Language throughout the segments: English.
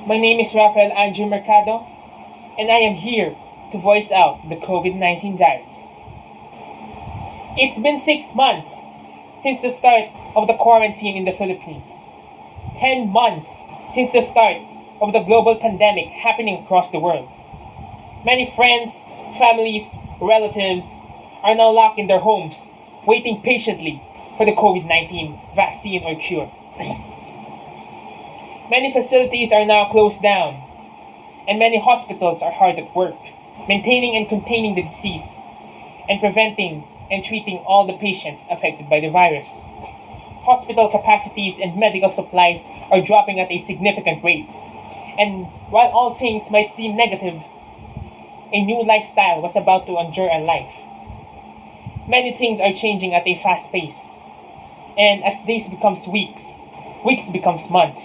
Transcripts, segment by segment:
My name is Rafael Andrew Mercado, and I am here to voice out the COVID-19 diaries. It's been 6 months since the start of the quarantine in the Philippines. 10 months since the start of the global pandemic happening across the world. Many friends, families, relatives are now locked in their homes, waiting patiently for the COVID-19 vaccine or cure. Many facilities are now closed down, and many hospitals are hard at work, maintaining and containing the disease, and preventing and treating all the patients affected by the virus. Hospital capacities and medical supplies are dropping at a significant rate. And while all things might seem negative, a new lifestyle was about to endure our life. Many things are changing at a fast pace. And as days becomes weeks becomes months,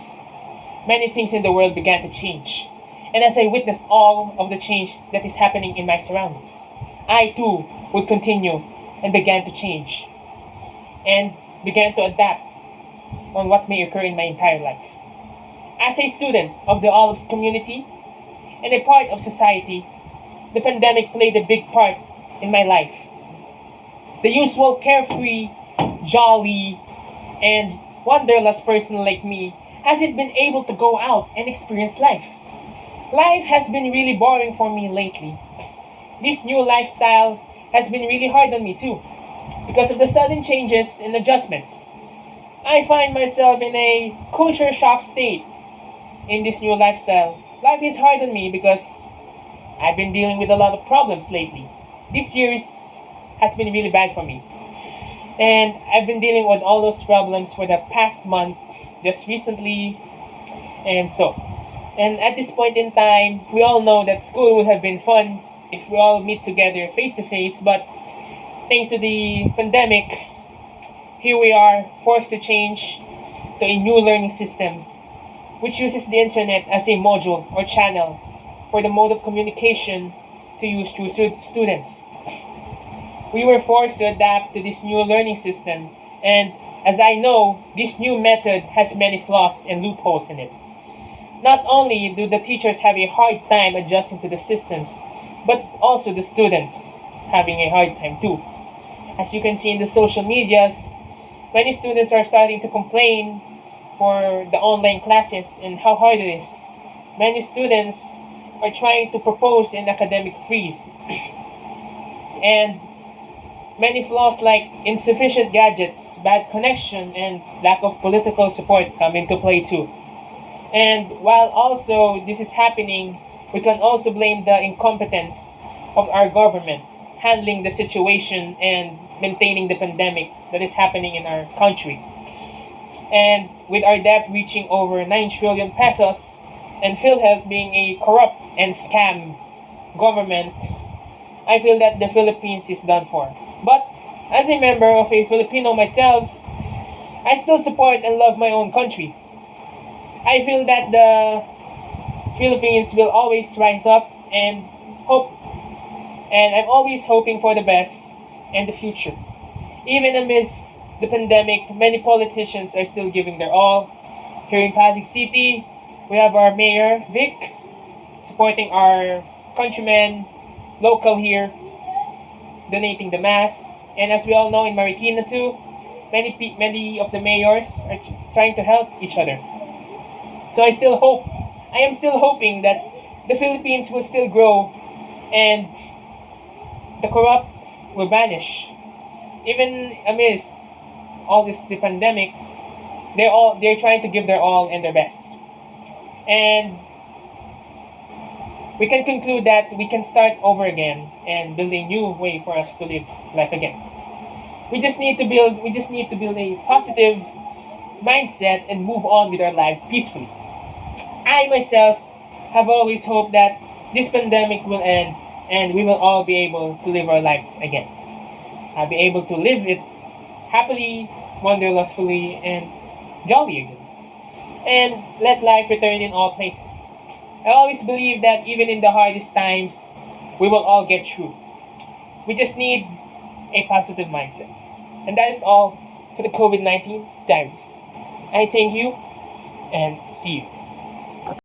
many things in the world began to change. And as I witnessed all of the change that is happening in my surroundings, I too would continue and began to change and began to adapt on what may occur in my entire life. As a student of the Olives community and a part of society, the pandemic played a big part in my life. The usual carefree, jolly, and wanderlust person like me hasn't been able to go out and experience life. Life has been really boring for me lately. This new lifestyle has been really hard on me too, because of the sudden changes and adjustments. I find myself in a culture shock state in this new lifestyle. Life is hard on me because I've been dealing with a lot of problems lately. This year has been really bad for me. And I've been dealing with all those problems for the past month, just recently, and so. And at this point in time, we all know that school would have been fun if we all meet together face to face, but thanks to the pandemic, here we are forced to change to a new learning system, which uses the internet as a module or channel for the mode of communication to use through students. We were forced to adapt to this new learning system, and as I know, this new method has many flaws and loopholes in it. Not only do the teachers have a hard time adjusting to the systems, but also the students having a hard time too. As you can see in the social medias, many students are starting to complain for the online classes and how hard it is. Many students are trying to propose an academic freeze. And many flaws like insufficient gadgets, bad connection, and lack of political support come into play too. And while also this is happening, we can also blame the incompetence of our government handling the situation and maintaining the pandemic that is happening in our country. And with our debt reaching over 9 trillion pesos and PhilHealth being a corrupt and scam government, I feel that the Philippines is done for. But as a member of a Filipino myself, I still support and love my own country. I feel that the Philippines will always rise up and hope, and I'm always hoping for the best and the future. Even amidst the pandemic, many politicians are still giving their all. Here in Pasig City, we have our Mayor, Vic, supporting our countrymen, local here, donating the mass. And as we all know, in Marikina too, many of the mayors are trying to help each other. So I am still hoping that the Philippines will still grow and the corrupt will vanish. Even amidst all the pandemic, they're trying to give their all and their best. And we can conclude that we can start over again and build a new way for us to live life again. We just need to build a positive mindset and move on with our lives peacefully. I myself have always hoped that this pandemic will end and we will all be able to live our lives again. I'll be able to live it happily, wanderlustfully, and jolly again. And let life return in all places. I always believe that even in the hardest times, we will all get through. We just need a positive mindset. And that is all for the COVID-19 diaries. I thank you and see you.